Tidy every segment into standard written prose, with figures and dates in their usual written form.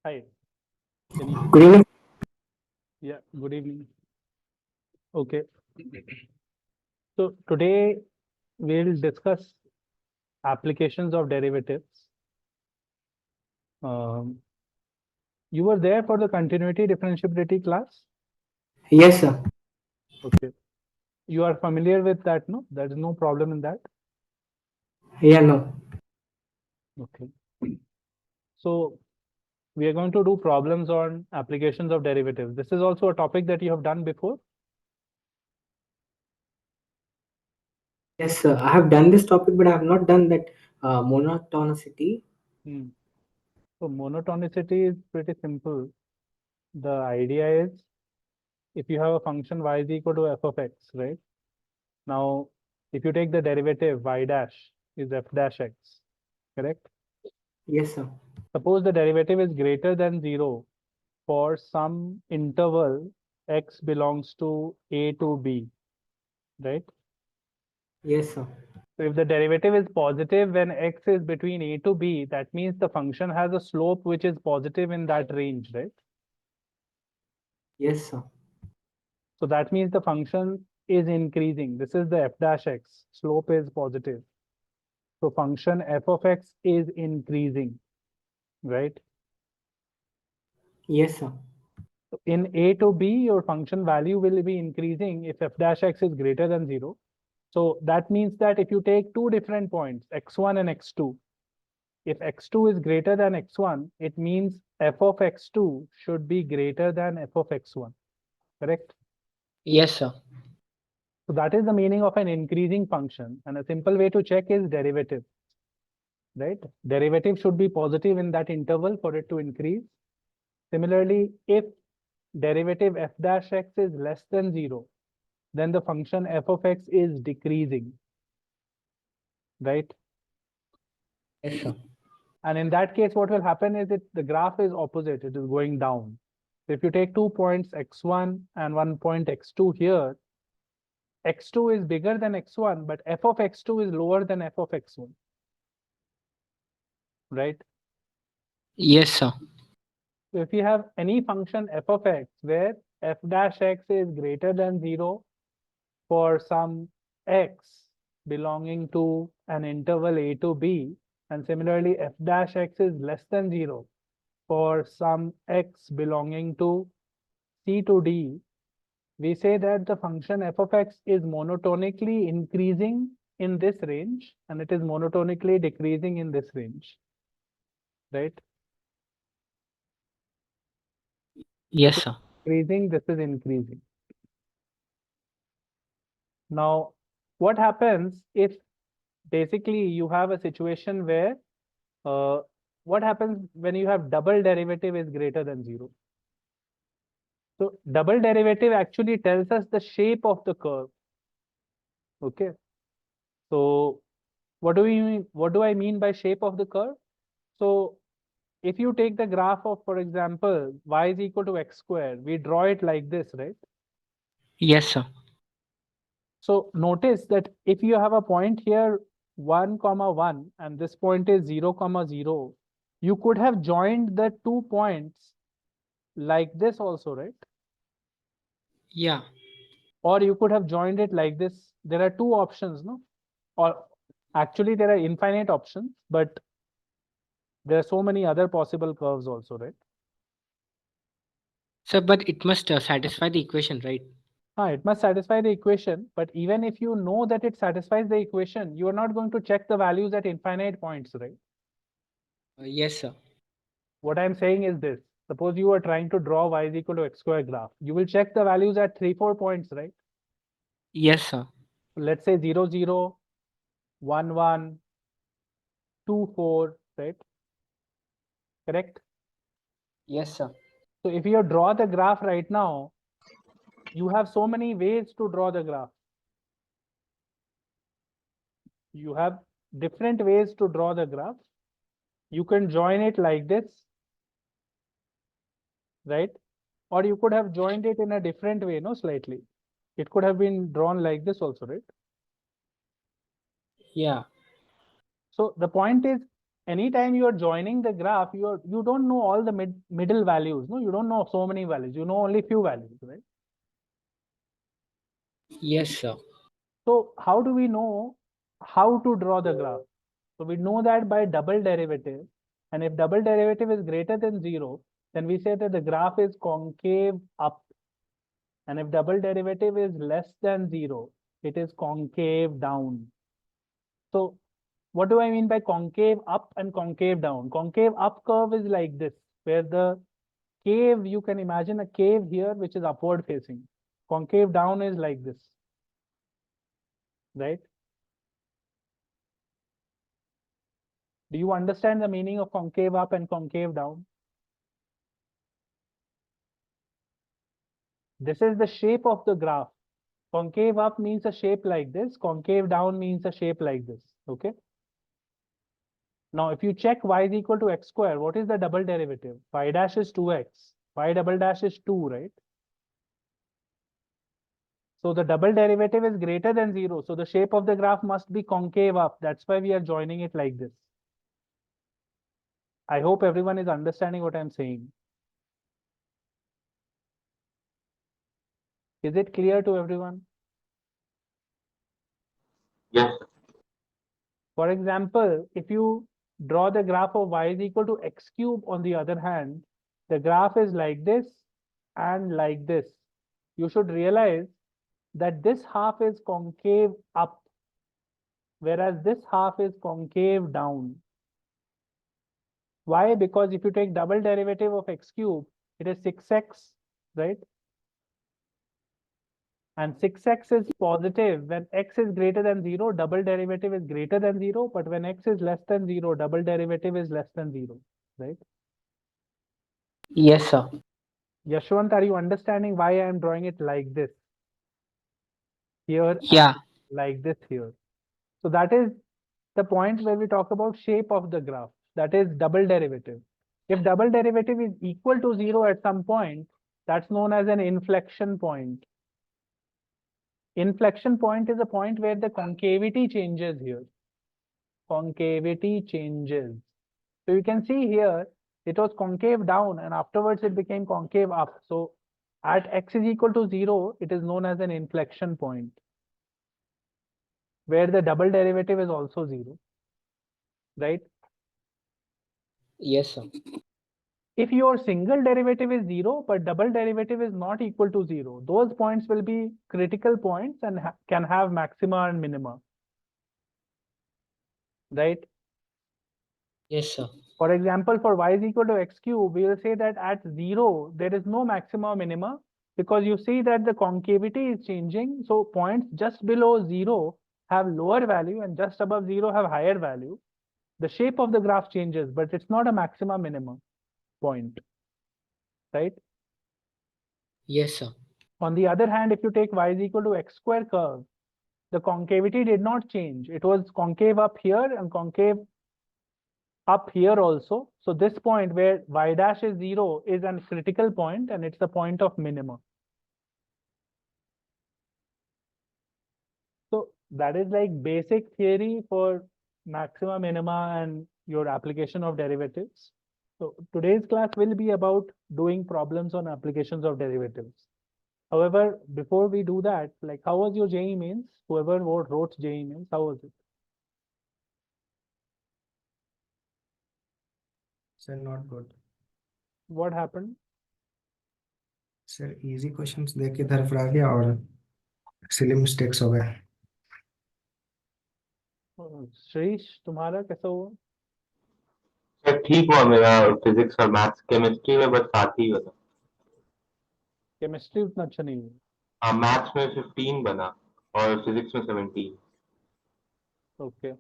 Hi. Can you? Good evening. Yeah, good evening. Okay. So today we'll discuss applications of derivatives. Um, you were there for the continuity differentiability class? Yes, sir. Okay. You are familiar with that, no? There is no problem in that. Yeah, no. Okay. So we are going to do problems on applications of derivatives. This is also a topic that you have done before. Yes, sir. I have done this topic, but I have not done that monotonicity. Hmm. So monotonicity is pretty simple. The idea is if you have a function y is equal to f of x, right? Now, if you take the derivative y dash is f dash x, correct? Yes, sir. Suppose the derivative is greater than 0 for some interval x belongs to a to b, right? Yes, sir. So if the derivative is positive when x is between a to b, that means the function has a slope which is positive in that range, right? Yes, sir. So that means the function is increasing. This is the f dash x. Slope is positive. So function f of x is increasing, right? Yes, sir. In a to b, your function value will be increasing if f dash x is greater than 0. So that means that if you take two different points, x1 and x2, if x2 is greater than x1, it means f of x2 should be greater than f of x1, correct? Yes, sir. So that is the meaning of an increasing function. And a simple way to check is derivative, right? Derivative should be positive in that interval for it to increase. Similarly, if derivative f dash x is less than 0, then the function f of x is decreasing, right? Yes, sir. And in that case, what will happen is the graph is opposite, it is going down. So if you take 2 points x1 and 1 point x2 here, x2 is bigger than x1, but f of x2 is lower than f of x1, right? Yes, sir. So if you have any function f of x where f dash x is greater than 0 for some x belonging to an interval a to b, and similarly f dash x is less than 0 for some x belonging to c to d, we say that the function f of x is monotonically increasing in this range and it is monotonically decreasing in this range, right? This Yes, is sir. increasing, this is increasing. Now, what happens if basically you have a situation where uh, what happens when you have double derivative is greater than 0? So double derivative actually tells us the shape of the curve. Okay. So what do I mean by shape of the curve? So if you take the graph of, for example, y is equal to x squared, we draw it like this, right? Yes, sir. So notice that if you have a point here 1 comma 1 and this point is 0 comma 0, you could have joined the 2 points like this also, right? Yeah. Or you could have joined it like this. There are two options, no? Or actually there are infinite options, but there are so many other possible curves also, right? Sir, but it must satisfy the equation, right? It must satisfy the equation, but even if you know that it satisfies the equation, you are not going to check the values at infinite points, right? Yes, sir. What I'm saying is this. Suppose you are trying to draw y is equal to x square graph. You will check the values at 3, 4 points, right? Yes, sir. Let's say 0, 0, 1, 1, 2, 4, right? Correct? Yes, sir. So if you draw the graph right now, you have so many ways to draw the graph. You have different ways to draw the graph. You can join it like this, right? Or you could have joined it in a different way, no, slightly. It could have been drawn like this also, right? Yeah. So the point is, anytime you are joining the graph, you don't know all the middle values. No, you don't know so many values. You know only few values, right? Yes, sir. So how do we know how to draw the graph? So we know that by double derivative, and if double derivative is greater than 0, then we say that the graph is concave up. And if double derivative is less than 0, it is concave down. So what do I mean by concave up and concave down? Concave up curve is like this, where the cave, you can imagine a cave here which is upward facing. Concave down is like this, right? Do you understand the meaning of concave up and concave down? This is the shape of the graph. Concave up means a shape like this. Concave down means a shape like this. Okay. Now, if you check y is equal to x square, what is the double derivative? Y dash is 2x. Y double dash is 2, right? So the double derivative is greater than 0. So the shape of the graph must be concave up. That's why we are joining it like this. I hope everyone is understanding what I'm saying. Is it clear to everyone? Yes. For example, if you draw the graph of y is equal to x cube, on the other hand, the graph is like this and like this. You should realize that this half is concave up, whereas this half is concave down. Why? Because if you take double derivative of x cube, it is 6x, right? And 6x is positive. When x is greater than 0, double derivative is greater than 0. But when x is less than 0, double derivative is less than 0, right? Yes, sir. Yashwant, are you understanding why I am drawing it like this here Yeah. and like this here? So that is the point where we talk about shape of the graph. That is double derivative. If double derivative is equal to 0 at some point, that's known as an inflection point. Inflection point is a point where the concavity changes here. Concavity changes. So you can see here, it was concave down and afterwards it became concave up. So at x is equal to 0, it is known as an inflection point, where the double derivative is also 0, right? Yes, sir. If your single derivative is 0, but double derivative is not equal to 0, those points will be critical points and can have maxima and minima, right? Yes, sir. For example, for y is equal to x cube, we will say that at 0, there is no maxima or minima, because you see that the concavity is changing. So points just below 0 have lower value and just above 0 have higher value. The shape of the graph changes, but it's not a maxima minima point, right? Yes, sir. On the other hand, if you take y is equal to x square curve, the concavity did not change. It was concave up here and concave up here also. So this point where y dash is 0 is a critical point and it's the point of minima. So that is like basic theory for maxima, minima, and your application of derivatives. So today's class will be about doing problems on applications of derivatives. However, before we do that, like how was your JEE mains? Whoever wrote JEE mains, how was it? Sir, not good. What happened? Sir easy questions देख के धरफरा गया और silly mistakes हो गए. श्रीश, तुम्हारा कैसा हुआ? Sir ठीक हुआ मेरा फिजिक्स और मैथ्स, केमिस्ट्री में बस 7 ही बना. केमिस्ट्री उतना अच्छा नहीं हुआ. हाँ, मैथ्स में 15 बना और फिजिक्स में 17. Okay.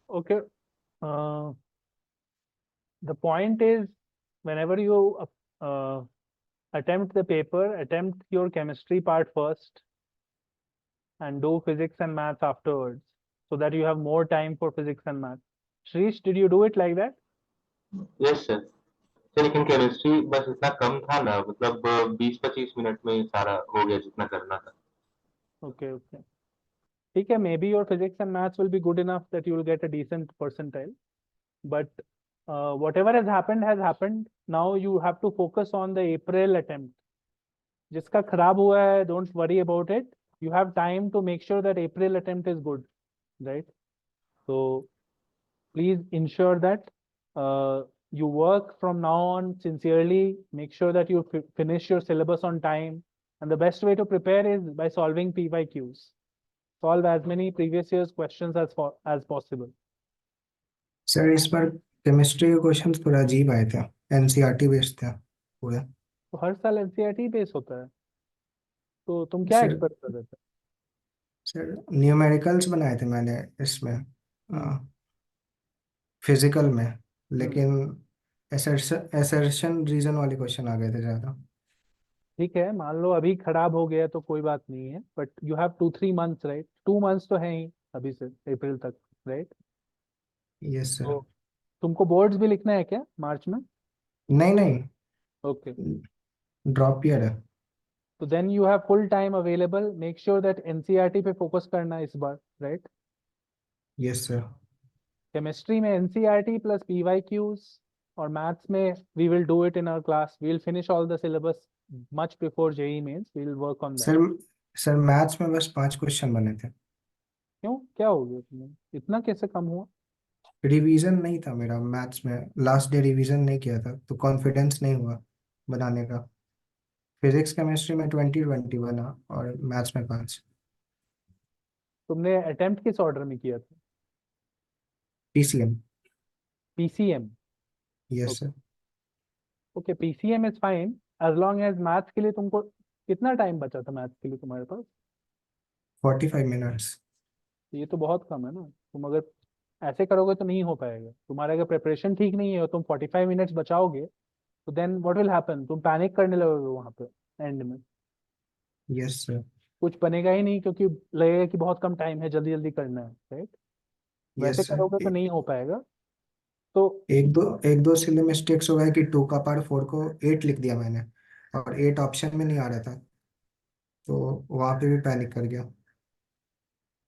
Okay. The point is, whenever you attempt the paper, attempt your chemistry part first and do physics and maths afterwards, so that you have more time for physics and maths. Shrish, did you do it like that? Yes sir. Sir लेकिन chemistry बस इतना कम था ना, मतलब 20-25 minute में ही सारा हो गया जितना करना था. Okay, okay. ठीक है, maybe your physics and maths will be good enough that you will get a decent percentile. but whatever has happened has happened. Now you have to focus on the April attempt. जिसका खराब हुआ है, don't worry about it. You have time to make sure that April attempt is good, right? So please ensure that you work from now on sincerely. Make sure that you finish your syllabus on time. And the best way to prepare is by solving PYQs. Solve as many previous year's questions as possible. Sir इस बार chemistry के questions पूरा अजीब आए थे, NCERT based थे पूरे। तो हर साल एनसीईआरटी बेस होता है, तो तुम क्या सर एक्सपेक्ट कर रहे थे? सर न्यूमेरिकल्स बनाए थे मैंने इसमें, हम्म, फिजिकल में, हम्म, लेकिन एसर्शन रीजन वाले क्वेश्चन आ गए थे ज़्यादा। ठीक है, मान लो अभी खराब हो गया तो कोई बात नहीं है, but you have 2-3 months, right? 2 months तो है ही अभी से अप्रैल तक, राइट? Yes sir. तो तुमको बोर्ड्स भी लिखना है क्या मार्च में? नहीं नहीं, ओके, ड्रॉप ईयर है। तो then you have full time available. Make sure that NCERT पे फोकस करना है इस बार, राइट? Yes sir. केमिस्ट्री में एनसीईआरटी प्लस पीवाईक्यूज, और मैथ्स में we will do it in our class. We will finish all the syllabus much before JEE Mains. We will work on that. Sir sir maths में बस 5 question बने थे। क्यों, क्या हो गया तुम्हें, इतना कैसे कम हुआ? रिवीजन नहीं था मेरा मैथ्स में, लास्ट डे रिवीजन नहीं किया था तो कॉन्फिडेंस नहीं हुआ बनाने का। फिजिक्स केमिस्ट्री में 20-20 बना और मैथ्स में 5। तुमने अटेम्प्ट किस ऑर्डर में किया था? PCM. PCM. Yes sir. Okay, PCM is fine as long as maths के लिए तुमको कितना टाइम बचा था मैथ्स के लिए तुम्हारे पास? 45 मिनट्स। ये तो बहुत कम है ना. तुम अगर ऐसे करोगे तो नहीं हो पाएगा. तुम्हारा अगर प्रिपरेशन ठीक नहीं है और तुम 45 मिनट्स बचाओगे, तो देन व्हाट विल हैपन? तुम पैनिक करने लगोगे वहां पे एंड में. Yes sir. कुछ बनेगा ही नहीं, क्योंकि लगेगा कि बहुत कम टाइम है, जल्दी जल्दी करना है, राइट? वैसे यस सर। करोगे तो नहीं हो पाएगा. तो एक दो सिले मिस्टेक्स हो गए कि 2 का पावर 4 को 8 लिख दिया मैंने, और 8 ऑप्शन में नहीं आ रहा था, तो वहां पे भी पैनिक कर गया।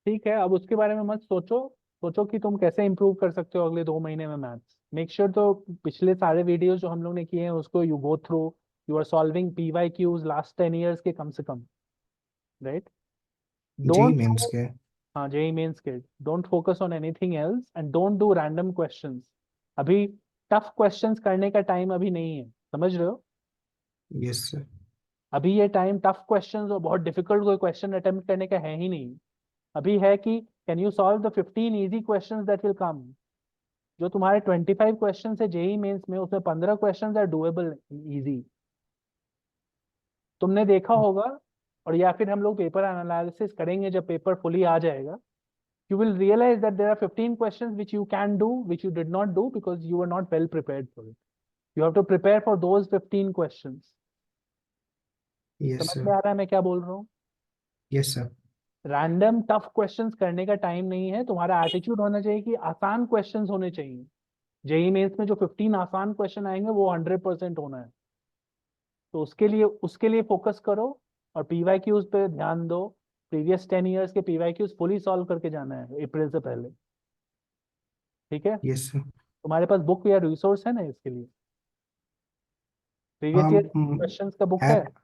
ठीक है, अब उसके बारे में मत सोचो. सोचो कि तुम कैसे इंप्रूव कर सकते हो अगले 2 महीने में मैथ्स. मेक श्योर तो पिछले सारे वीडियोस जो हम लोग ने किए हैं उसको you go through. You are solving PYQs last 10 years के कम से कम, राइट? जी डोंट. मेंस के। हाँ, जेई मेंस के. Don't focus on anything else and don't do random questions. अभी टफ क्वेश्चंस करने का टाइम अभी नहीं है, समझ रहे हो? Yes sir. अभी ये टाइम टफ क्वेश्चंस और बहुत डिफिकल्ट कोई क्वेश्चन अटेम्प्ट करने का है ही नहीं. अभी है कि can you solve the 15 easy questions that will come. जो तुम्हारे 25 क्वेश्चन है जेई मेंस में, उसमें 15 क्वेश्चन आर डुएबल, इजी. तुमने देखा होगा, और या फिर हम लोग पेपर एनालिसिस करेंगे जब पेपर फुली आ जाएगा. You will realize that there are 15 questions which you can do, which you did not do because you were not well prepared for it. You have to prepare for those 15 questions. Yes समझ sir. में आ रहा है मैं क्या बोल रहा हूँ? Yes sir. Random tough questions करने का टाइम नहीं है. तुम्हारा एटीट्यूड होना चाहिए कि आसान क्वेश्चंस होने चाहिए. जेई मेंस में जो 15 आसान क्वेश्चन आएंगे वो 100% होना है. तो उसके लिए फोकस करो, और पीवाईक्यूज पे ध्यान दो. प्रीवियस 10 years के पीवाईक्यूज फुली सॉल्व करके जाना है अप्रैल से पहले, ठीक है? Yes sir. तुम्हारे पास बुक या रिसोर्स है ना इसके लिए? प्रीवियस हाँ, ईयर क्वेश्चंस का बुक है? ऐप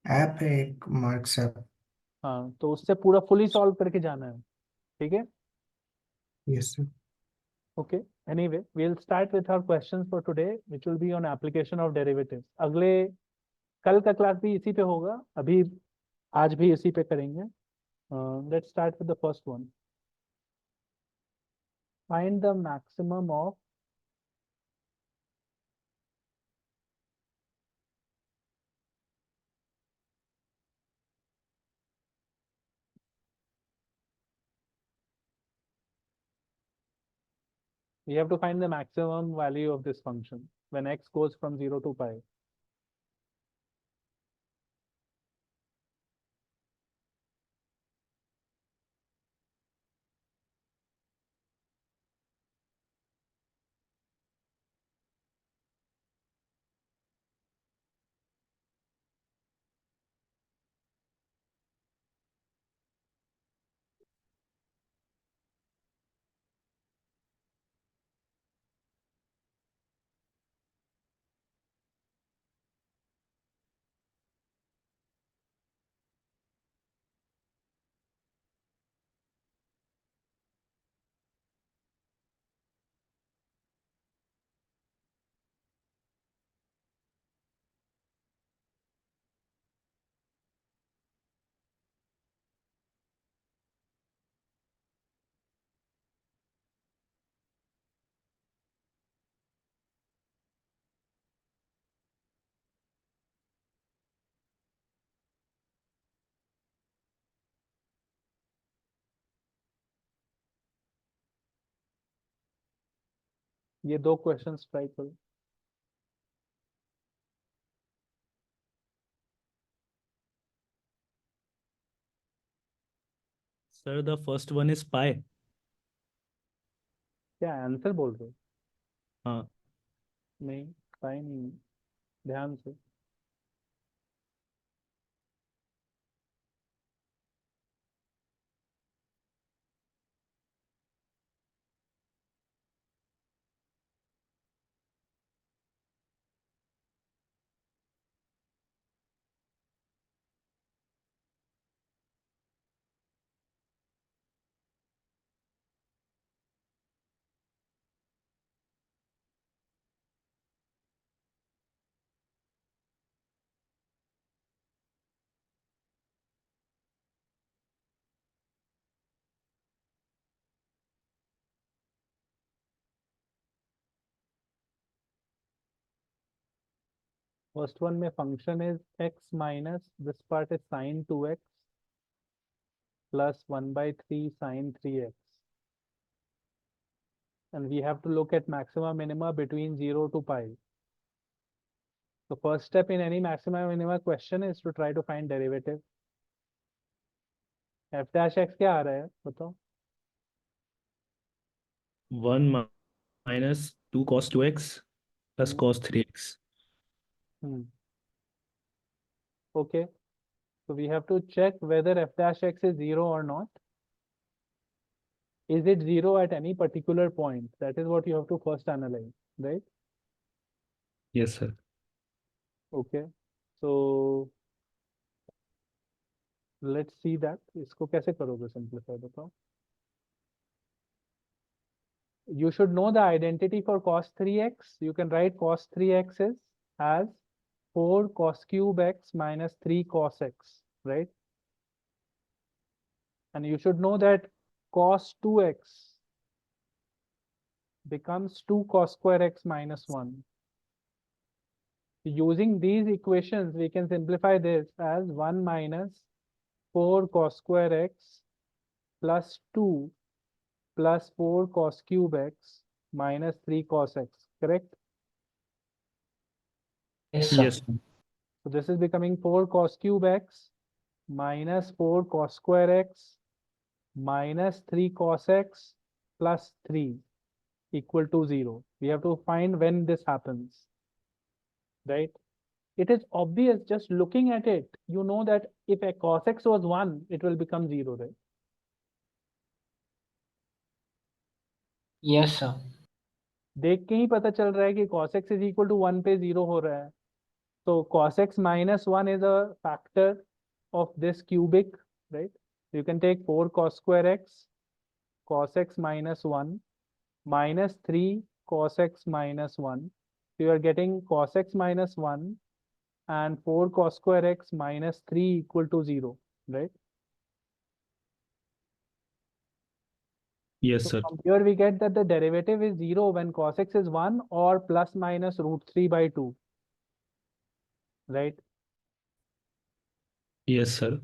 ऐप है एक, मार्क्स ऐप। हाँ, तो उससे पूरा फुली सॉल्व करके जाना है, ठीक है? Yes sir. Okay. Anyway, we will start with our questions for today which will be on application of derivatives. अगले कल का क्लास भी इसी पे होगा. अभी आज भी इसी पे करेंगे. Let's start with the first one. Find the maximum of we have to find the maximum value of this function when x goes from 0 to pi. ये 2 क्वेश्चंस ट्राई करो. Sir, the first one is pi. क्या answer बोल रहे हो? हाँ. नहीं, पाई नहीं, ध्यान से. First one में function is x minus this part is sine 2x plus 1 by 3 sine 3x. And we have to look at maxima minima between 0 to pi. The first step in any maxima minima question is to try to find derivative. F dash x क्या आ रहा है बताओ? 1 minus 2 cos 2x plus Hmm. cos 3x. Okay. So we have to check whether f dash x is 0 or not. Is it 0 at any particular point? That is what you have to first analyze, right? Yes, sir. Okay. So let's see that. इसको कैसे करोगे simplify बताओ? You should know the identity for cos 3x. You can write cos 3x as 4 cos cube x minus 3 cos x, right? And you should know that cos 2x becomes 2 cos square x minus 1. Using these equations, we can simplify this as 1 minus 4 cos square x plus 2 plus 4 cos cube x minus 3 cos x, correct? Yes, sir. Yes, sir. So this is becoming 4 cos cube x minus 4 cos square x minus 3 cos x plus 3 equal to 0. We have to find when this happens, right? It is obvious just looking at it. You know that if a cos x was 1, it will become 0, right? Yes, sir. देख के ही पता चल रहा है कि cos x is equal to 1 पे 0 हो रहा है. So cos x minus 1 is a factor of this cubic, right? You can take 4 cos square x, cos x minus 1, minus 3 cos x minus 1. So you are getting cos x minus 1 and 4 cos square x minus 3 equal to 0, right? Yes, So sir. from here we get that the derivative is 0 when cos x is 1 or plus minus root 3 by 2, right? Yes, sir.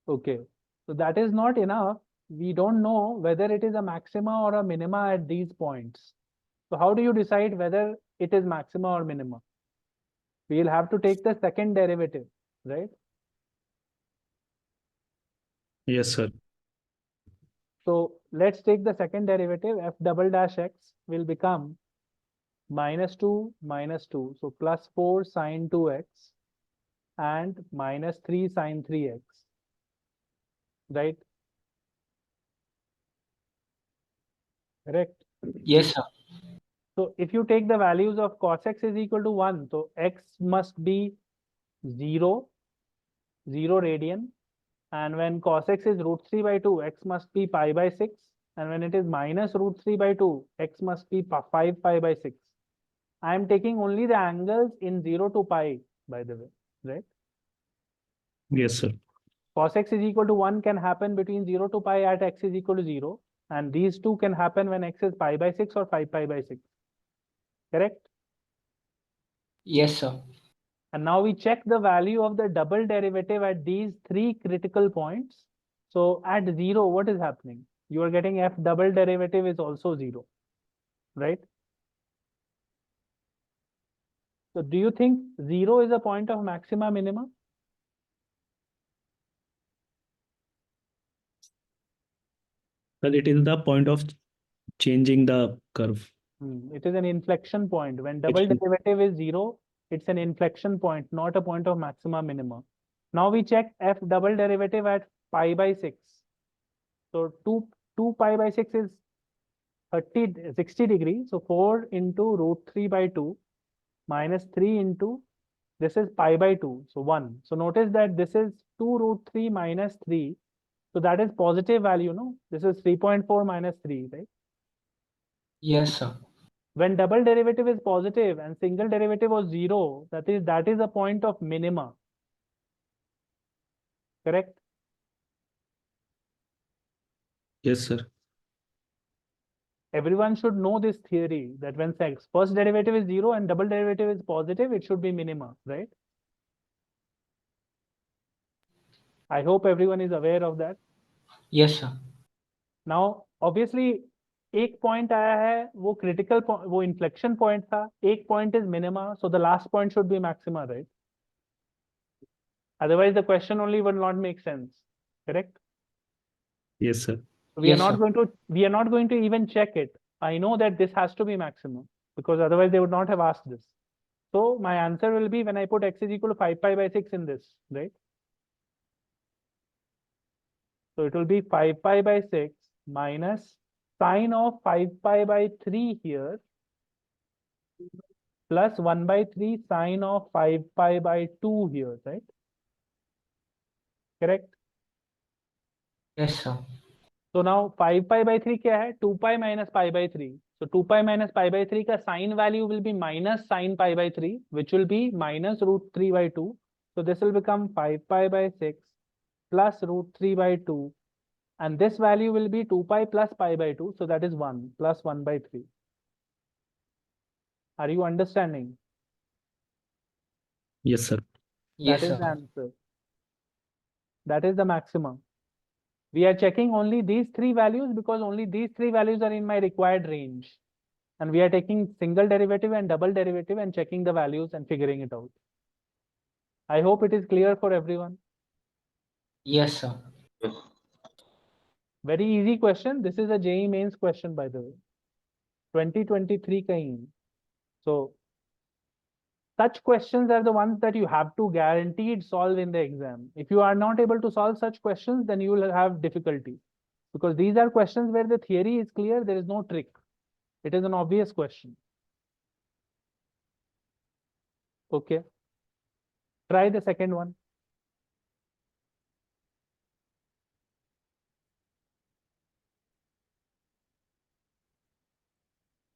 Okay, so that is not enough. We don't know whether it is a maxima or a minima at these points. So how do you decide whether it is maxima or minima? We will have to take the second derivative, right? Yes, sir. So let's take the second derivative. F double dash x will become minus 2 minus 2. So plus 4 sine 2x and minus 3 sine 3x, right? Correct. Yes, sir. So if you take the values of cos x is equal to 1, so x must be 0, 0 radian. And when cos x is root 3 by 2, x must be pi by 6. And when it is minus root 3 by 2, x must be 5 pi by 6. I am taking only the angles in 0 to pi, by the way, right? Yes, sir. Cos x is equal to 1 can happen between 0 to pi at x is equal to 0. And these two can happen when x is pi by 6 or 5 pi by 6. Correct? Yes, sir. And now we check the value of the double derivative at these three critical points. So at 0, what is happening? You are getting f double derivative is also 0, right? So do you think 0 is a point of maxima minima? Well, it is the point of changing the curve. It is an inflection point. When double Which- derivative is 0, it's an inflection point, not a point of maxima minima. Now we check f double derivative at pi by 6. So 2 pi by 6 is 60 degrees. So 4 into root 3 by 2 minus 3 into, this is pi by 2. So 1. So notice that this is 2 root 3 minus 3. So that is positive value, no? This is 3.4 minus 3, right? Yes, sir. When double derivative is positive and single derivative was 0, that is a point of minima. Correct? Yes, sir. Everyone should know this theory that when first derivative is 0 and double derivative is positive, it should be minima, right? I hope everyone is aware of that. Yes, sir. Now, obviously, एक point आया है, वो critical point, वो inflection point था. एक point is minima, so the last point should be maxima, right? Otherwise, the question only will not make sense. Correct? Yes, sir. We are Yes, not sir. going to even check it. I know that this has to be maximum because otherwise they would not have asked this. So my answer will be when I put x is equal to 5 pi by 6 in this, right? So it will be 5 pi by 6 minus sine of 5 pi by 3 here plus 1 by 3 sine of 5 pi by 2 here, right? Correct? Yes, sir. So now 5 pi by 3 क्या है? 2 pi minus pi by 3. So 2 pi minus pi by 3 का sine value will be minus sine pi by 3, which will be minus root 3 by 2. So this will become 5 pi by 6 plus root 3 by 2. And this value will be 2 pi plus pi by 2. So that is 1 plus 1 by 3. Are you understanding? Yes, sir. Yes, That is sir. the answer. That is the maximum. We are checking only these three values because only these three values are in my required range. And we are taking single derivative and double derivative and checking the values and figuring it out. I hope it is clear for everyone. Yes, sir. Yes. Very easy question. This is a JEE mains question, by the way. 2023 kahin. So such questions are the ones that you have to guaranteed solve in the exam. If you are not able to solve such questions, then you will have difficulty. Because these are questions where the theory is clear, there is no trick. It is an obvious question. Okay. Try the second one.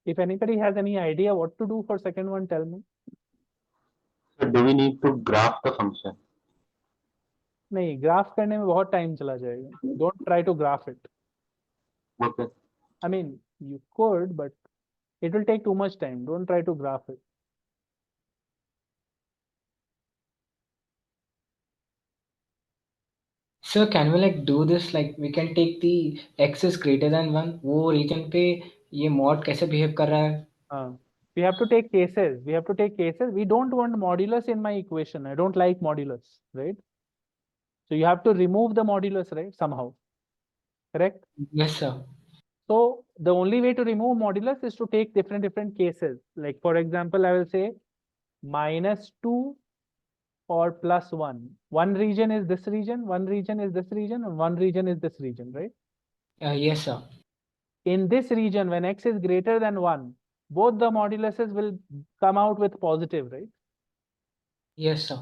If anybody has any idea what to do for second one, tell me. So do we need to graph the function? नहीं, graph करने में बहुत time चला जाएगा. Don't try to graph it. Okay. I mean, you could, but it will take too much time. Don't try to graph it. Sir, can we like do this? Like we can take the x is greater than 1. वो region पे ये mod कैसे behave कर रहा है? We have to take cases. We have to take cases. We don't want modulus in my equation. I don't like modulus, right? So you have to remove the modulus, right? Somehow. Correct? Yes, sir. So the only way to remove modulus is to take different cases. Like for example, I will say -2 or +1. One region is this region, one region is this region, and one region is this region, right? Yes, sir. In this region, when x is greater than 1, both the moduluses will come out with positive, right? Yes, sir.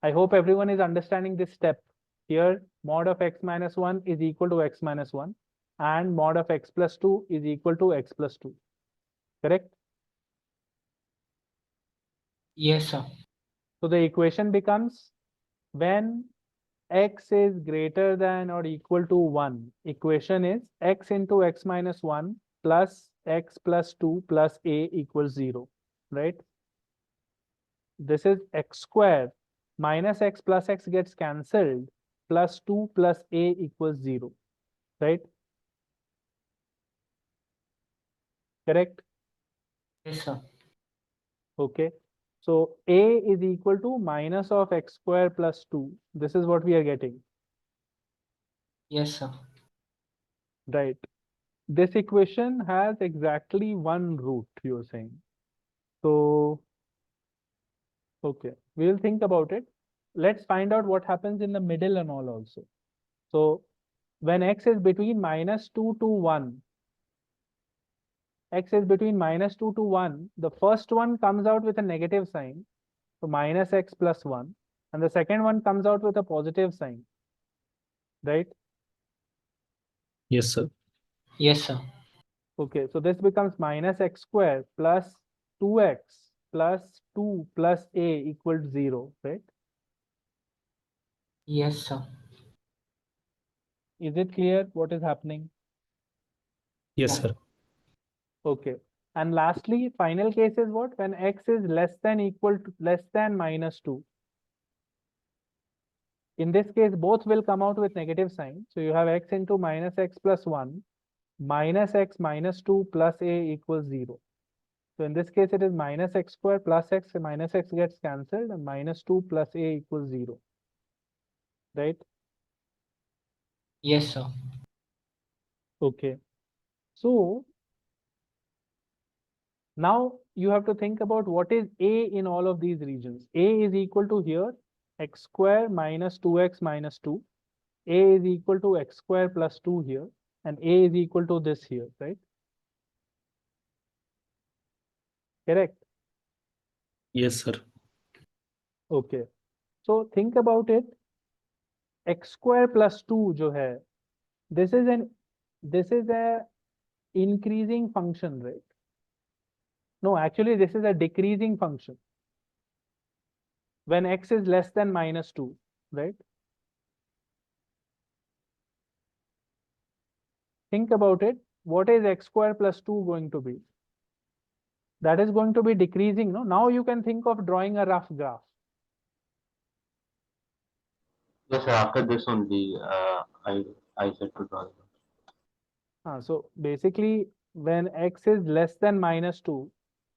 I hope everyone is understanding this step. Here, mod of x minus 1 is equal to x minus 1, and mod of x plus 2 is equal to x plus 2. Correct? Yes, sir. So the equation becomes when x is greater than or equal to 1, equation is x into x minus 1 plus x plus 2 plus a equals 0, right? This is x square minus x plus x gets cancelled, plus 2 plus a equals 0, right? Correct? Yes, sir. Okay. So A is equal to minus of x square plus 2. This is what we are getting, Yes, sir. right? This equation has exactly one root, you're saying. So, okay, we'll think about it. Let's find out what happens in the middle and all also. So when x is between -2 to 1, x is between -2 to 1, the first one comes out with a negative sign, so minus x plus 1, and the second one comes out with a positive sign, right? Yes, sir. Yes, sir. Okay, so this becomes minus x square plus 2x plus 2 plus a equals 0, right? Yes, sir. Is it clear what is happening? Yes, Yeah. sir. Okay. And lastly, final case is what? When x is less than equal to less than -2. In this case, both will come out with negative sign. So you have x into minus x plus 1 minus x minus 2 plus a equals 0. So in this case, it is minus x square plus x, minus x gets cancelled, and minus 2 plus a equals 0. Right? Yes, sir. Okay. So now you have to think about what is a in all of these regions. A is equal to here x square minus 2x minus 2. A is equal to x square plus 2 here, and a is equal to this here, right? Correct? Yes, sir. Okay. So think about it. X square plus 2 जो है, this is a increasing function, right? No, actually this is a decreasing function when x is less than -2, right? Think about it. What is x square plus 2 going to be? That is going to be decreasing, no? Now you can think of drawing a rough graph. Yes, sir. After this only, I said to draw. So basically, when x is less than -2,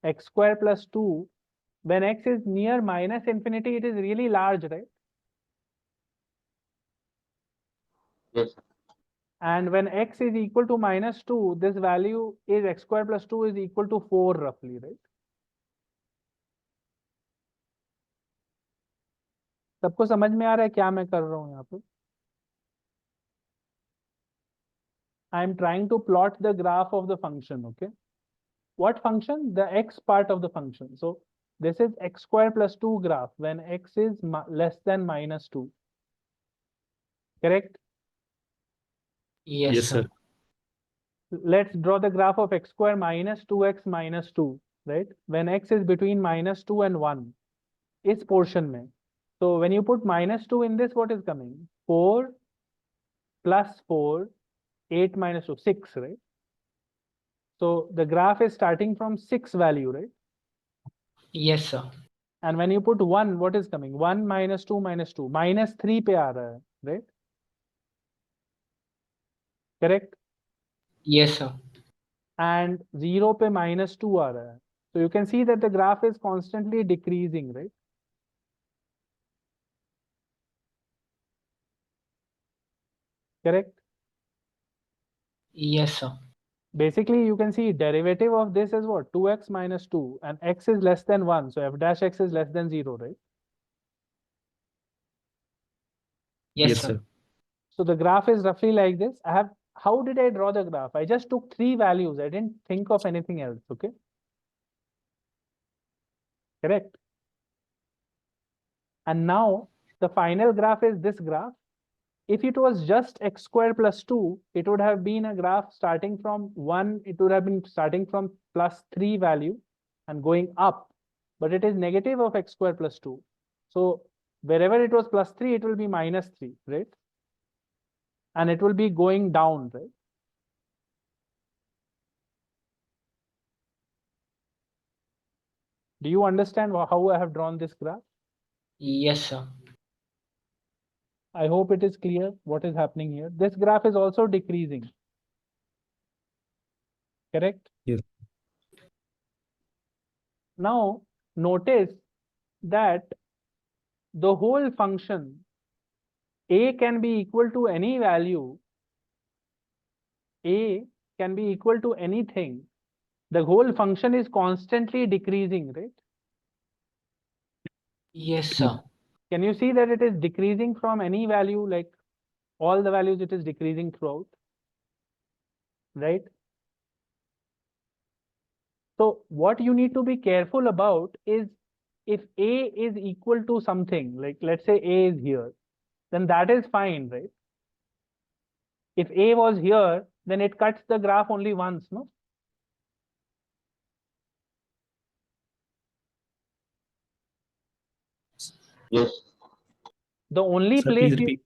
x square plus 2, when x is near minus infinity, it is really large, right? Yes, sir. And when x is equal to -2, this value is x square plus 2 is equal to 4 roughly, right? सबको समझ में आ रहा है क्या मैं कर रहा हूँ यहाँ पे? I am trying to plot the graph of the function, okay? What function? The x part of the function. So this is x square plus 2 graph when x is less than -2. Correct? Yes, Yes, sir. sir. Let's draw the graph of x square minus 2x minus 2, right? When x is between -2 and 1, इस portion में. So when you put -2 in this, what is coming? 4 plus 4, 8 minus 2, 6, right? So the graph is starting from 6 value, right? Yes, sir. And when you put 1, what is coming? 1 minus 2 minus 2, -3 पे आ रहा है, right? Correct? Yes, sir. And 0 पे -2 आ रहा है. So you can see that the graph is constantly decreasing, right? Correct? Yes, sir. Basically, you can see derivative of this is what? 2x minus 2, and x is less than 1. So f dash x is less than 0, right? Yes, Yes, sir. sir. So the graph is roughly like this. How did I draw the graph? I just took 3 values. I didn't think of anything else, okay? Correct? And now the final graph is this graph. If it was just x square plus 2, it would have been a graph starting from 1, it would have been starting from +3 value and going up, but it is negative of x square plus 2. So wherever it was +3, it will be -3, right? And it will be going down, right? Do you understand how I have drawn this graph? Yes, sir. I hope it is clear what is happening here. This graph is also decreasing. Correct? Yes. Now, notice that the whole function a can be equal to any value, a can be equal to anything, the whole function is constantly decreasing, right? Yes, sir. Can you see that it is decreasing from any value, like all the values it is decreasing throughout, right? So what you need to be careful about is if a is equal to something, like let's say a is here, then that is fine, right? If a was here, then it cuts the graph only once, no? Yes. The only Sir, place please repeat.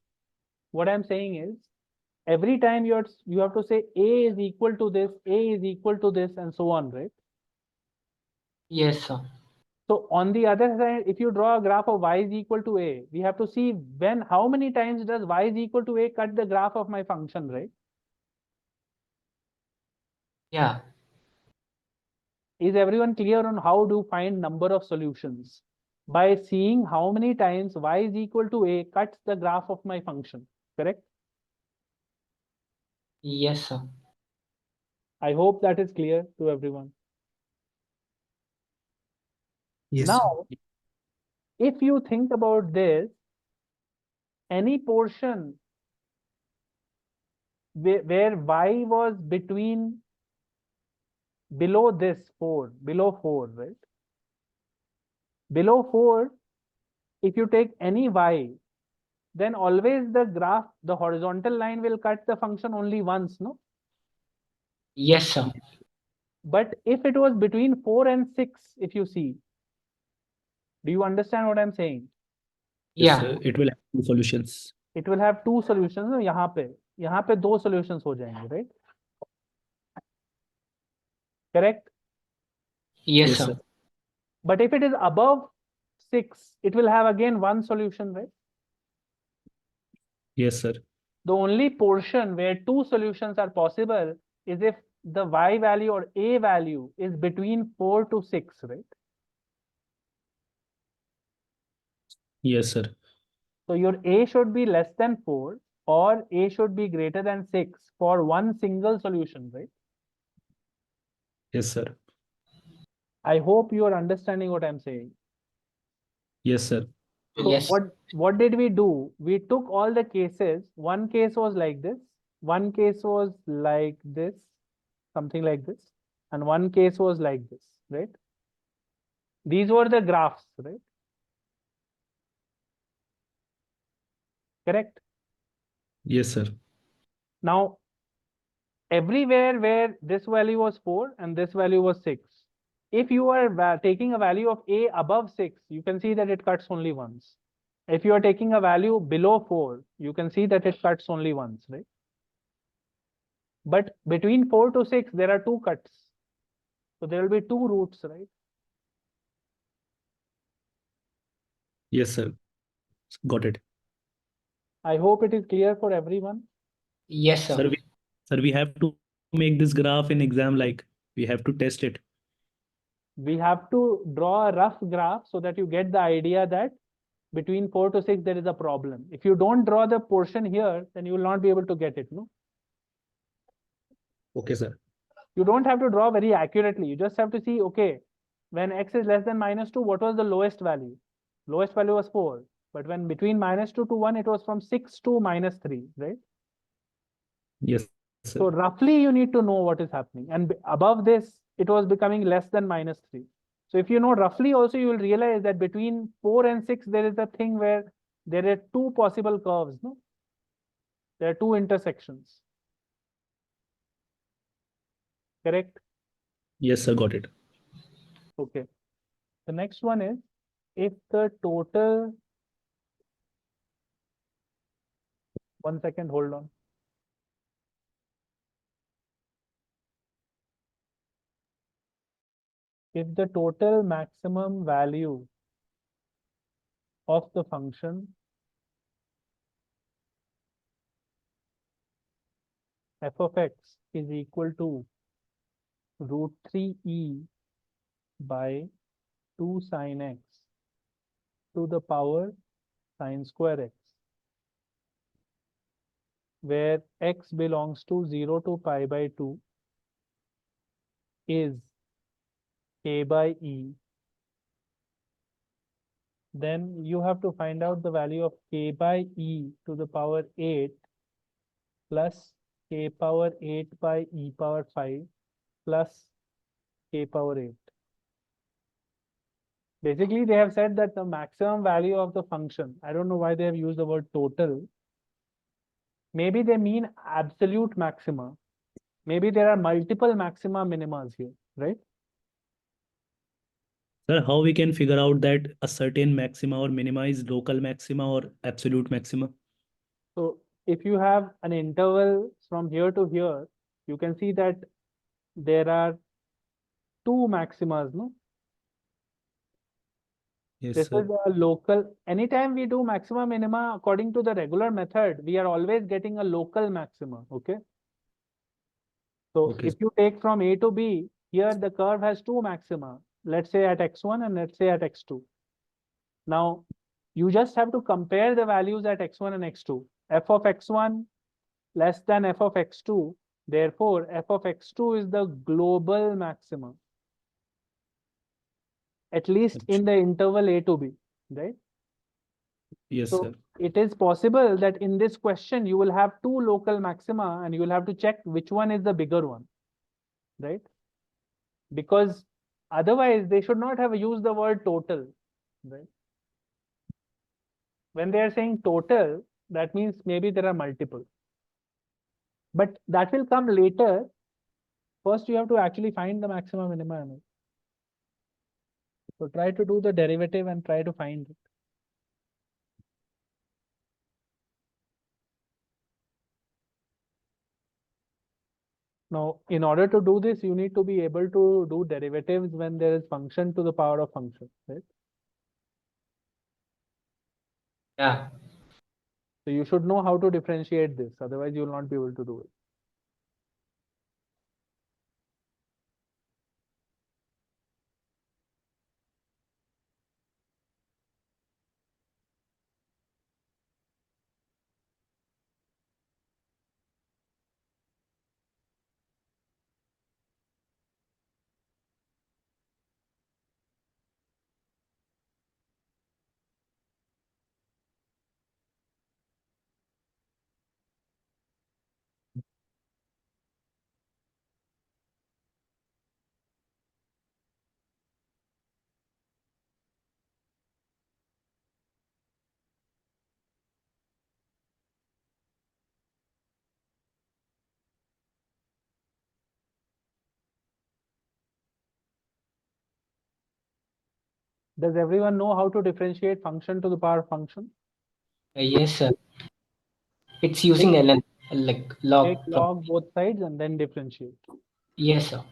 what I'm saying is every time you have to say a is equal to this, a is equal to this, and so on, right? Yes, sir. So on the other side, if you draw a graph of y is equal to a, we have to see how many times does y is equal to a cut the graph of my function, right? Yeah. Is everyone clear on how to find number of solutions? By seeing how many times y is equal to a cuts the graph of my function, correct? Yes, sir. I hope that is clear to everyone. Yes, sir. Now, if you think about this, any portion where y was between below this 4, below 4, right? Below 4, if you take any y, then always the graph, the horizontal line will cut the function only once, no? Yes, sir. But if it was between 4 and 6, if you see, do you understand what I'm saying? Yes, Yeah. sir. It will have two solutions. It will have two solutions. No? यहाँ पे दो solutions हो जाएंगे, right? Correct? Yes, Yes, sir. sir. But if it is above 6, it will have again one solution, right? Yes, sir. The only portion where two solutions are possible is if the y value or a value is between 4 to 6, right? Yes, sir. So your a should be less than 4 or a should be greater than 6 for one single solution, right? Yes, sir. I hope you are understanding what I'm saying. Yes, sir. So Yes. what did we do? We took all the cases. One case was like this, one case was like this, something like this, and one case was like this, right? These were the graphs, right? Correct? Yes, sir. Now, everywhere where this value was 4 and this value was 6, if you are taking a value of a above 6, you can see that it cuts only once. If you are taking a value below 4, you can see that it cuts only once, right? But between 4 to 6, there are two cuts. So there will be two roots, right? Yes, sir. Got it. I hope it is clear for everyone. Yes, sir. Sir, we have to make this graph in exam, like we have to test it. We have to draw a rough graph so that you get the idea that between 4 to 6, there is a problem. If you don't draw the portion here, then you will not be able to get it, no? Okay, sir. You don't have to draw very accurately. You just have to see, okay, when x is less than -2, what was the lowest value? Lowest value was 4. But when between -2 to 1, it was from 6 to -3, right? Yes, sir. So roughly you need to know what is happening. And above this, it was becoming less than -3. So if you know roughly also, you will realize that between 4 and 6, there is a thing where there are two possible curves, no? There are two intersections. Correct? Yes, sir. Got it. Okay. The next one is if the total, one second, hold on. If the total maximum value of the function f of x is equal to √3e by 2 sin x, to the power sine square x, where x belongs to 0 to pi by 2 is k by e, then you have to find out the value of k by e to the power 8 plus k power 8 by e power 5 plus k power 8. Basically, they have said that the maximum value of the function, I don't know why they have used the word total. Maybe they mean absolute maxima. Maybe there are multiple maxima minimas here, right? Sir, how we can figure out that a certain maxima or minima is local maxima or absolute maxima? So if you have an interval from here to here, you can see that there are two maximas, no? Yes, This sir. is a local. Anytime we do maxima minima according to the regular method, we are always getting a local maxima. Okay. So Okay. if you take from A to B, here the curve has two maxima. Let's say at x1 and let's say at x2. Now you just have to compare the values at x1 and x2. F of x1 less than f of x2. Therefore, f of x2 is the global maxima, at least in the interval A to B, right? Yes, So sir. it is possible that in this question, you will have two local maxima and you will have to check which one is the bigger one, right? Because otherwise they should not have used the word total, right? When they are saying total, that means maybe there are multiple. But that will come later. First, you have to actually find the maximum minimum. So try to do the derivative and try to find it. Now, in order to do this, you need to be able to do derivatives when there is function to the power of function, right? Yeah. So you should know how to differentiate this, otherwise you will not be able to do it. Does everyone know how to differentiate function to the power of function? Yes, sir. It's using ln, like Take log. log both sides and then differentiate. Yes, sir.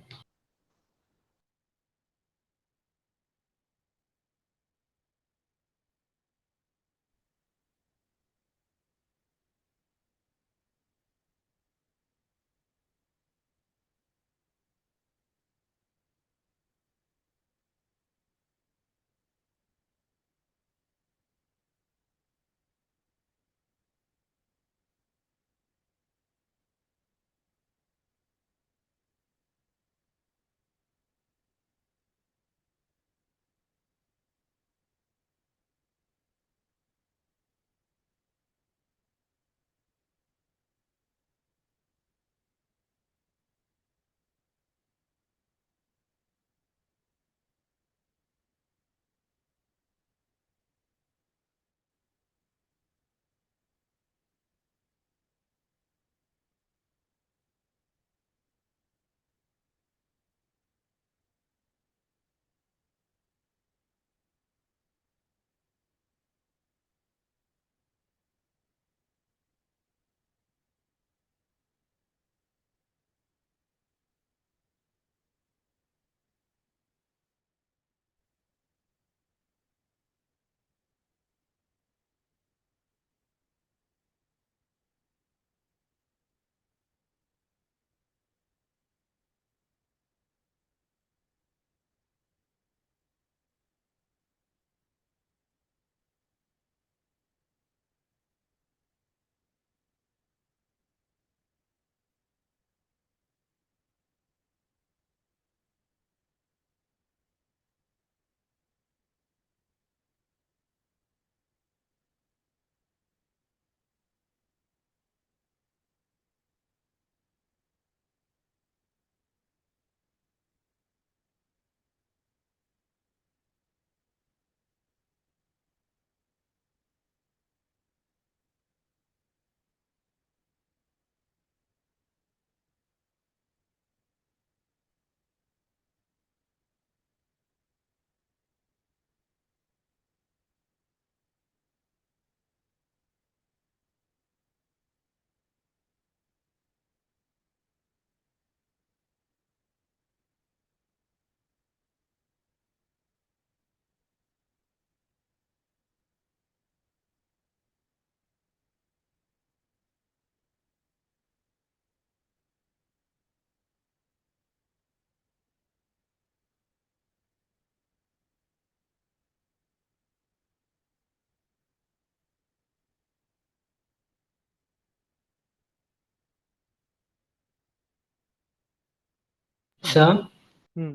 Sir, Hmm.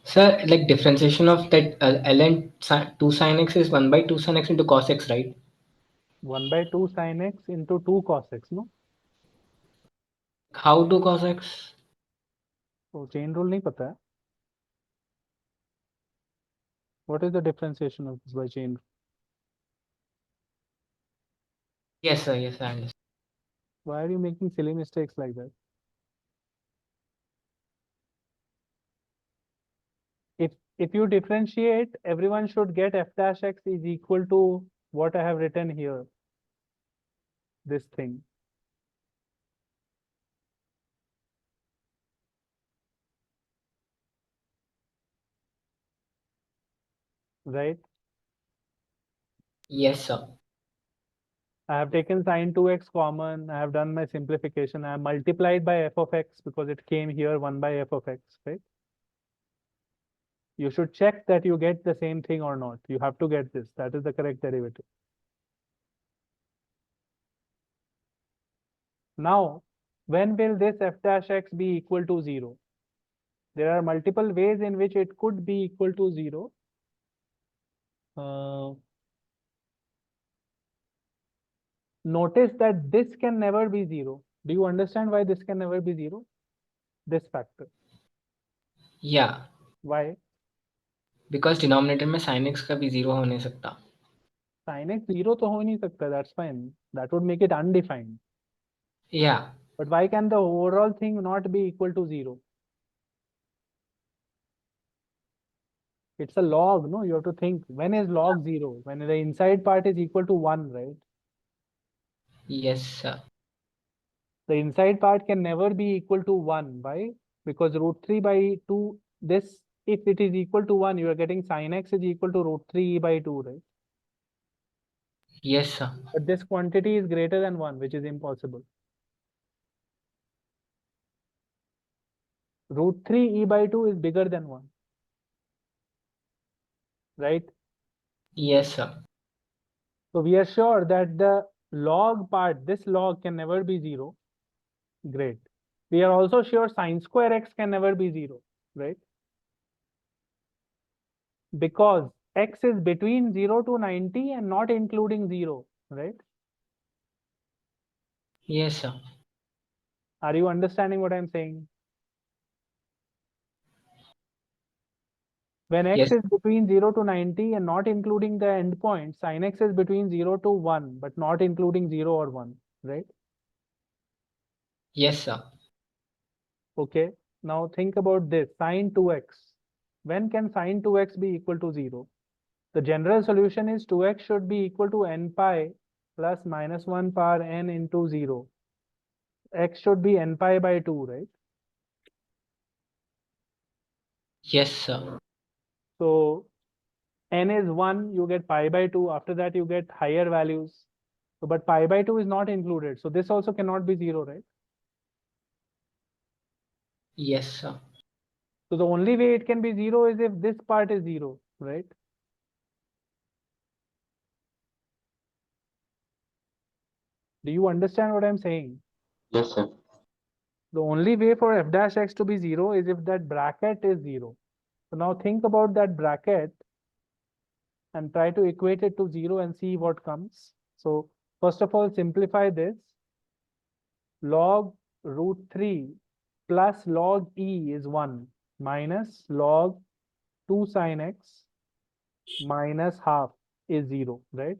sir, like differentiation of that ln 2 sin x is 1 by 2 sin x into cos x, right? 1 by 2 sin x into 2 cos x, no? How to cos x? तो chain rule नहीं पता है. What is the differentiation of this by chain rule? Yes, sir. Yes, I understand. Why are you making silly mistakes like that? If you differentiate, everyone should get f dash x is equal to what I have written here. This thing. Right? Yes, sir. I have taken sine 2x common. I have done my simplification. I have multiplied by f of x because it came here 1 by f of x, right? You should check that you get the same thing or not. You have to get this. That is the correct derivative. Now, when will this f dash x be equal to 0? There are multiple ways in which it could be equal to 0. Notice that this can never be 0. Do you understand why this can never be 0? This factor. Yeah, Why? because denominator में sin x का भी 0 हो नहीं सकता. Sin x 0 तो हो ही नहीं सकता. That's fine. That would make it undefined. Yeah. But why can the overall thing not be equal to 0? It's a log, no? You have to think, when is log 0? When the inside part is equal to 1, right? Yes, sir. The inside part can never be equal to 1. Why? Because root 3 by 2, this, if it is equal to 1, you are getting sin x is equal to root 3 by 2, right? Yes, sir. But this quantity is greater than 1, which is impossible. Root 3 e by 2 is bigger than 1. Right? Yes, sir. So we are sure that the log part, this log can never be 0. Great. We are also sure sine square x can never be 0, right? Because x is between 0 to 90 and not including 0, right? Yes, sir. Are you understanding what I'm saying? When x Yes. is between 0 to 90 and not including the endpoint, sin x is between 0 to 1, but not including 0 or 1, right? Yes, sir. Okay. Now think about this, sine 2x. When can sine 2x be equal to 0? The general solution is 2x should be equal to n pi plus minus 1 power n into 0. X should be n pi by 2, right? Yes, sir. So n is 1, you get pi by 2. After that, you get higher values. So, but pi by 2 is not included. So this also cannot be 0, right? Yes, sir. So the only way it can be 0 is if this part is 0, right? Do you understand what I'm saying? Yes, sir. The only way for f dash x to be 0 is if that bracket is 0. So now think about that bracket and try to equate it to 0 and see what comes. So first of all, simplify this. Log root 3 plus log e is 1 minus log 2 sin x minus half is 0, right?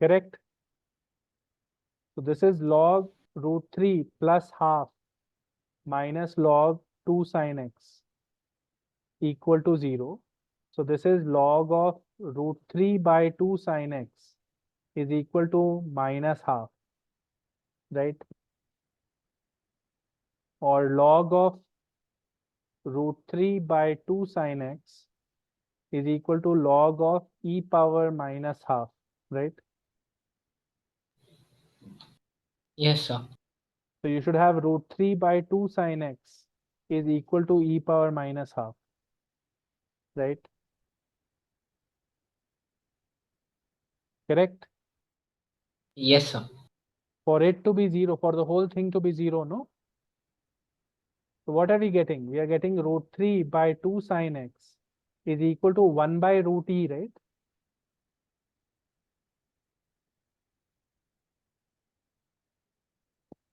Correct? So this is log root 3 plus half minus log 2 sin x equal to 0. So this is log of root 3 by 2 sin x is equal to minus half, right? Or log of root 3 by 2 sin x is equal to log of e power minus half, right? Yes, sir. So you should have root 3 by 2 sin x is equal to e power minus half, right? Correct? Yes, sir. For it to be 0, for the whole thing to be 0, no? So what are we getting? We are getting root 3 by 2 sine x is equal to 1 by root e, right?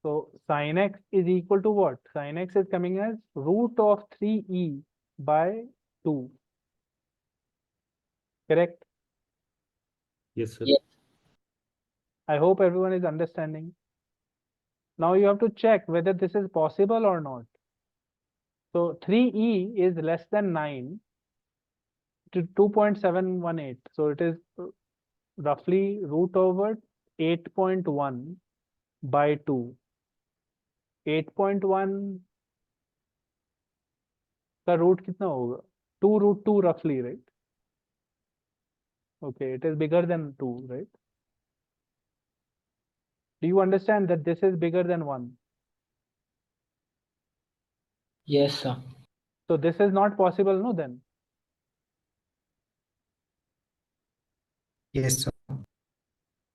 So sine x is equal to what? Sine x is coming as root of 3e by 2. Correct? Yes, sir. Yes. I hope everyone is understanding. Now you have to check whether this is possible or not. So 3e is less than 9 to 2.718. So it is roughly root over 8.1 by 2. 8.1 का root कितना होगा? 2 root 2 roughly, right? Okay, it is bigger than 2, right? Do you understand that this is bigger than 1? Yes, sir. So this is not possible, no, then? Yes, sir.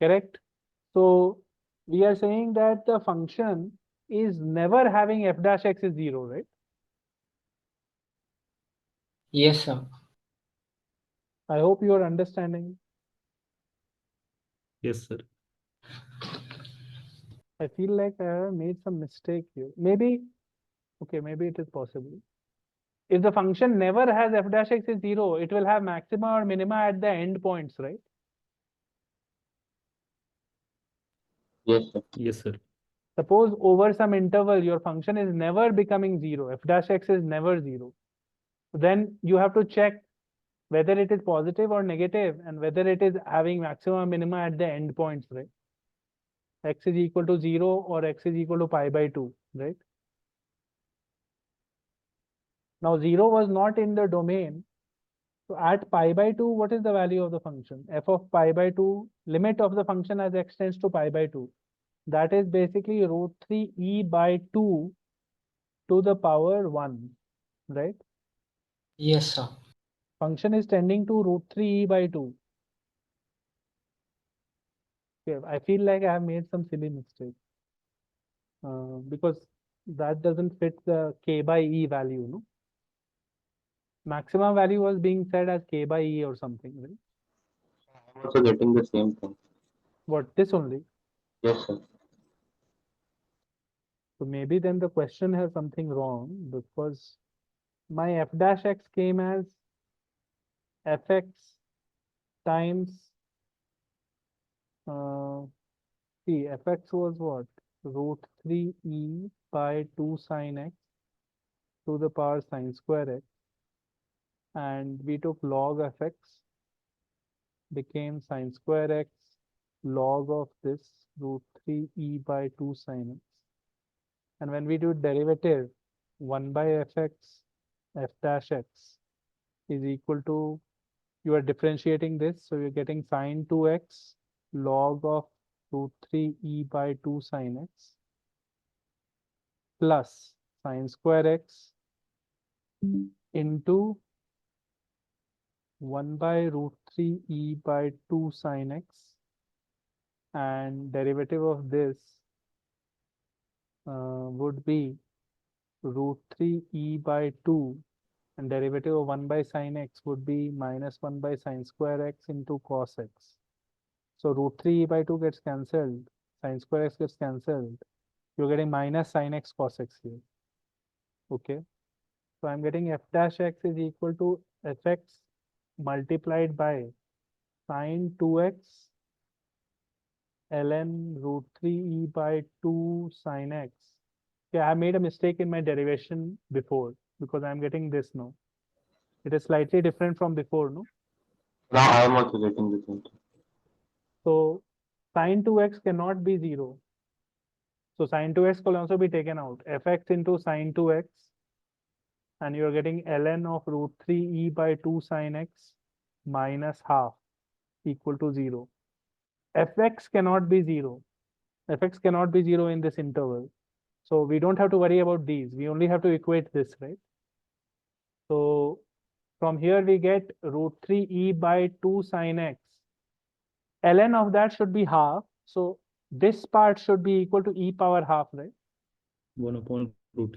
Correct? So we are saying that the function is never having f dash x is 0, right? Yes, sir. I hope you are understanding. Yes, sir. I feel like I have made some mistake here. Maybe, okay, maybe it is possible. If the function never has f dash x is 0, it will have maxima or minima at the end points, right? Yes, sir. Yes, sir. Suppose over some interval, your function is never becoming 0, f dash x is never 0. Then you have to check whether it is positive or negative and whether it is having maxima or minima at the end points, right? X is equal to 0 or x is equal to pi by 2, right? Now 0 was not in the domain. So at pi by 2, what is the value of the function? F of pi by 2, limit of the function as x tends to pi by 2. That is basically root 3 e by 2 to the power 1, right? Yes, sir. Function is tending to root 3 e by 2. Okay, I feel like I have made some silly mistake because that doesn't fit the k by e value, no? Maximum value was being said as k by e or something, right? I'm also getting the same thing. What, this only? Yes, sir. So maybe then the question has something wrong because my f dash x came as fx times, see, fx was what? Root 3e by 2 sine x to the power sine square x, and we took log fx, became sine square x log of this root 3e by 2 sine x. And when we do derivative, 1 by fx f dash x is equal to, you are differentiating this, so you're getting sine 2x log of root 3e by 2 sine x plus sine square x into 1 by root 3e by 2 sine x, and derivative of this would be root 3e by 2, and derivative of 1 by sine x would be minus 1 by sine square x into cos x. So root 3e by 2 gets cancelled, sine square x gets cancelled. You're getting minus sine x cos x here. Okay. So I'm getting f dash x is equal to fx multiplied by sine 2x ln root 3e by 2 sine x. Okay, I made a mistake in my derivation before because I'm getting this now. It is slightly different from before, no? Now I am also getting the same thing. So sine 2x cannot be 0. So sine 2x will also be taken out. Fx into sine 2x, and you're getting ln of root 3e by 2 sine x minus half equal to 0. Fx cannot be 0. Fx cannot be 0 in this interval. So we don't have to worry about these. We only have to equate this, right? So from here we get root 3e by 2 sine x. Ln of that should be half. So this part should be equal to e power half, right? 1 upon root.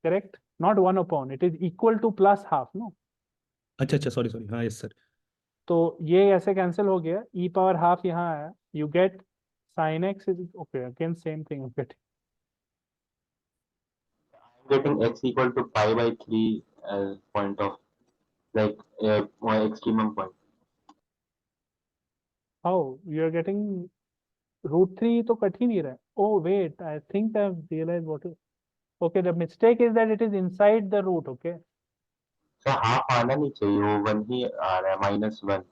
Correct? Not 1 upon, it is equal to plus half, no? अच्छा अच्छा sorry sorry हाँ yes sir. तो ये ऐसे cancel हो गया, e power half यहाँ आया, you get sin x is okay, again same thing, okay. Getting x equal to pi by 3 as point of like my extremum point. How you are getting √3 तो cut ही नहीं रहा है. Oh wait, I think I've realized what is. Okay, the mistake is that it is inside the root, okay. So half आना नहीं चाहिए, वो 1 ही आ रहा है, -1.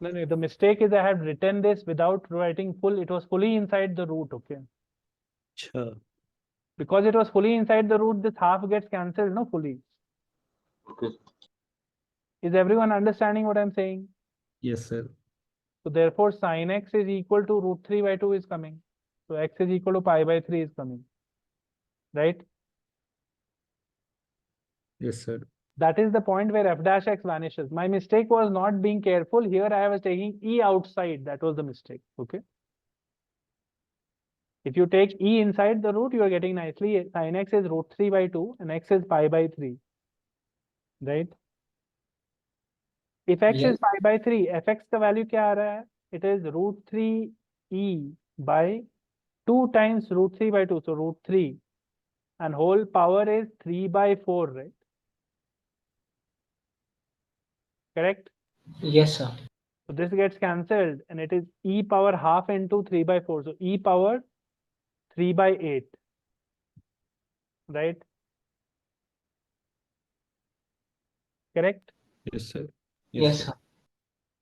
No, the mistake is I had written this without writing full. It was fully inside the root, okay. अच्छा. Because it was fully inside the root, this half gets cancelled, no, fully. Okay. Is everyone understanding what I'm saying? Yes sir. So therefore, sin x is equal to √3 by 2 is coming. So x is equal to pi by 3 is coming, right? Yes sir. That is the point where f dash x vanishes. My mistake was not being careful. Here I was taking e outside. That was the mistake, okay? If you take e inside the root, you are getting nicely. Sin x is √3 by 2 and x is pi by 3, right? If x Yes. is pi by 3, fx का value क्या आ रहा है? It is √3 e by 2 times √3 by 2, so √3, and whole power is 3 by 4, right? Correct? Yes, sir. So this gets cancelled and it is e power half into 3 by 4, so e power 3 by 8, right? Correct? Yes sir. Yes, sir.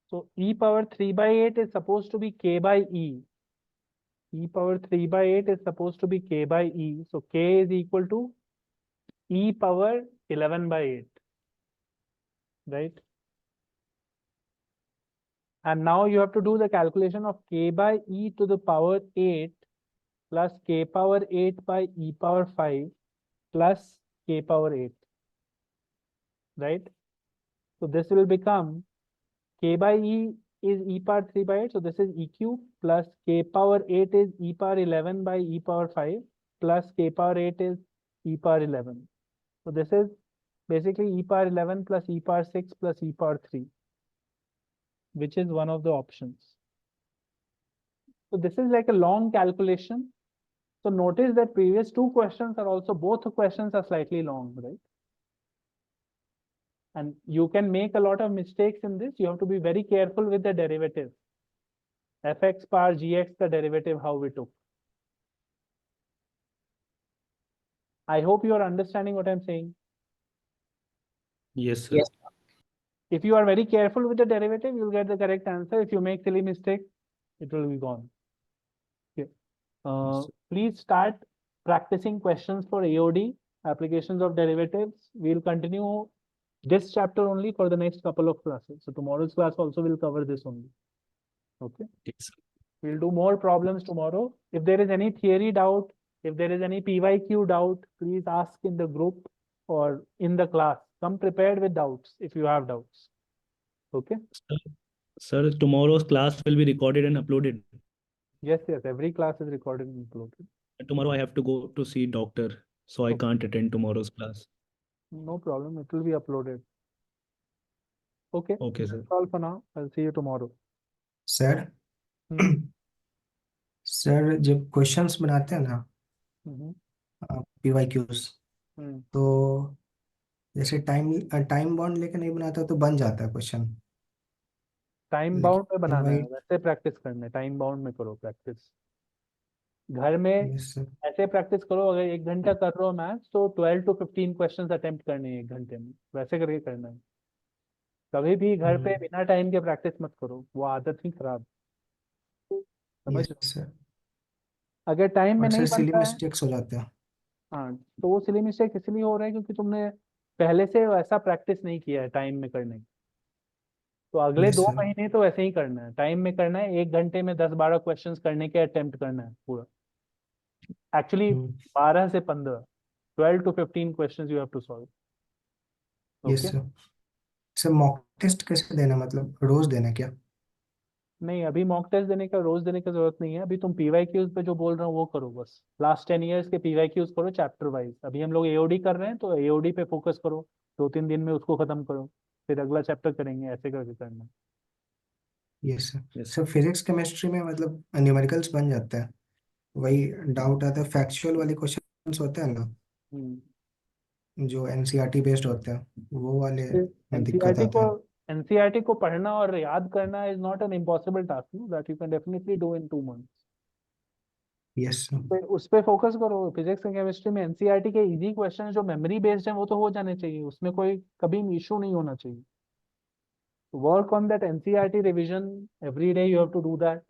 So e power 3 by 8 is supposed to be k by e. E power 3 by 8 is supposed to be k by e. So k is equal to e power 11 by 8, right? And now you have to do the calculation of k by e to the power 8 plus k power 8 by e power 5 plus k power 8, right? So this will become k by e is e power 3 by 8, so this is e cube plus k power 8 is e power 11 by e power 5 plus k power 8 is e power 11. So this is basically e power 11 plus e power 6 plus e power 3, which is one of the options. So this is like a long calculation. So notice that previous two questions are also, both questions are slightly long, right? And you can make a lot of mistakes in this. You have to be very careful with the derivative. Fx power gx the derivative how we took. I hope you are understanding what I'm saying. Yes sir. Yes. If you are very careful with the derivative, you'll get the correct answer. If you make silly mistake, it will be gone. Okay. Yes, sir. Please start practicing questions for AOD, applications of derivatives. We'll continue this chapter only for the next couple of classes. So tomorrow's class also will cover this only. Okay. Yes, sir. We'll do more problems tomorrow. If there is any theory doubt, if there is any PYQ doubt, please ask in the group or in the class. Come prepared with doubts if you have doubts. Okay. Sir, tomorrow's class will be recorded and uploaded. Yes, every class is recorded and uploaded. Tomorrow I have to go to see doctor, so I Okay. can't attend tomorrow's class. No problem, it will be uploaded. Okay, Okay, sir. that's all for now. I'll see you tomorrow. Sir hmm, sir जब questions बनाते हैं ना हम्म, PYQs, हम्म। तो जैसे time bound लेके नहीं बनाता तो बन जाता है क्वेश्चन, टाइम बाउंड में लेकिन बनाना है, इनवाइट वैसे प्रैक्टिस करना है, टाइम बाउंड में करो प्रैक्टिस। घर में यस सर ऐसे प्रैक्टिस करो, अगर 1 घंटा कर रहे हो मैथ्स तो 12 to 15 क्वेश्चंस अटेम्प्ट करने हैं 1 घंटे में, वैसे करके करना है। कभी भी घर पे बिना टाइम के प्रैक्टिस मत करो, वो आदत ही खराब, समझ यस लो। सर। अगर टाइम में और नहीं सर सिली बनता है, मिस्टेक्स हो जाते हैं। हाँ, तो वो सिली मिस्टेक इसलिए हो रहा है क्योंकि तुमने पहले से वैसा प्रैक्टिस नहीं किया है टाइम में करने की। तो अगले यस 2 सर। महीने तो ऐसे ही करना है, टाइम में करना है, 1 घंटे में 10-12 क्वेश्चंस करने के अटेम्प्ट करना है पूरा। एक्चुअली 12 से 15, 12 to 15 questions you have to solve. Yes okay, sir. Sir mock test कैसे देना, मतलब रोज देना क्या? नहीं, अभी मॉक टेस्ट देने का रोज देने की जरूरत नहीं है। अभी तुम PYQs पे जो बोल रहे हो वो करो, बस लास्ट 10 ईयर्स के PYQs करो चैप्टर वाइज। अभी हम लोग AOD कर रहे हैं तो AOD पे फोकस करो, 2-3 दिन में उसको खत्म करो, फिर अगला चैप्टर करेंगे, ऐसे करके करना। Yes sir. Yes sir physics chemistry में मतलब न्यूमेरिकल्स बन जाता है, वही डाउट आता है, फैक्चुअल वाले क्वेश्चंस होते हैं ना जो एनसीईआरटी बेस्ड होते हैं, वो वाले में दिक्कत एनसीईआरटी आता को है। एनसीईआरटी को पढ़ना और याद करना is not an impossible task, that you can definitely do in 2 months. Yes sir. उस पे फोकस करो। फिजिक्स एंड केमिस्ट्री में एनसीईआरटी के इजी क्वेश्चन जो मेमोरी बेस्ड हैं वो तो हो जाने चाहिए, उसमें कोई कभी इशू नहीं होना चाहिए। Work on that NCERT revision every day, you have to do that.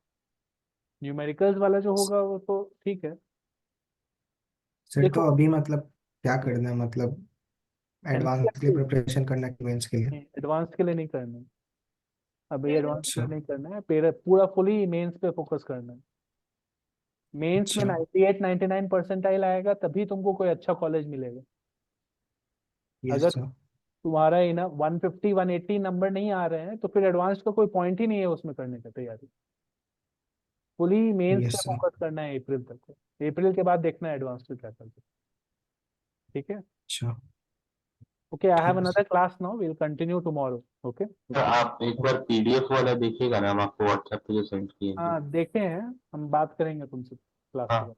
Numericals वाला जो होगा वो तो ठीक है। सर तो देखो, अभी मतलब क्या करना है, मतलब एडवांस के लिए एनसीईआरटी प्रिपरेशन करना है मेंस के लिए? एडवांस के लिए नहीं करना है, अभी एडवांस के अच्छा। लिए नहीं करना है, पूरा फुली मेंस पे फोकस करना है। मेंस में अच्छा। 98-99 परसेंटाइल आएगा तभी तुमको कोई अच्छा कॉलेज मिलेगा। यस अगर सर। तुम्हारा 150-180 नंबर नहीं आ रहे हैं तो फिर एडवांस का कोई पॉइंट ही नहीं है उसमें करने का तैयारी। फुली मेंस पे यस सर। फोकस करना है अप्रैल तक। अप्रैल के बाद देखना है एडवांस में क्या करते हैं। ठीक है। अच्छा। ओके, आई हैव ठीक है sir. Another class now, will continue tomorrow. Okay. तो आप एक बार पीडीएफ वाला देखिएगा ना, हम आपको व्हाट्सएप पे जो सेंड किए हैं। हाँ देखे हैं, हम बात करेंगे तुमसे क्लास हाँ के बाद।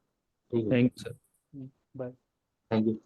ठीक है। Thank you sir. Bye. Thank you.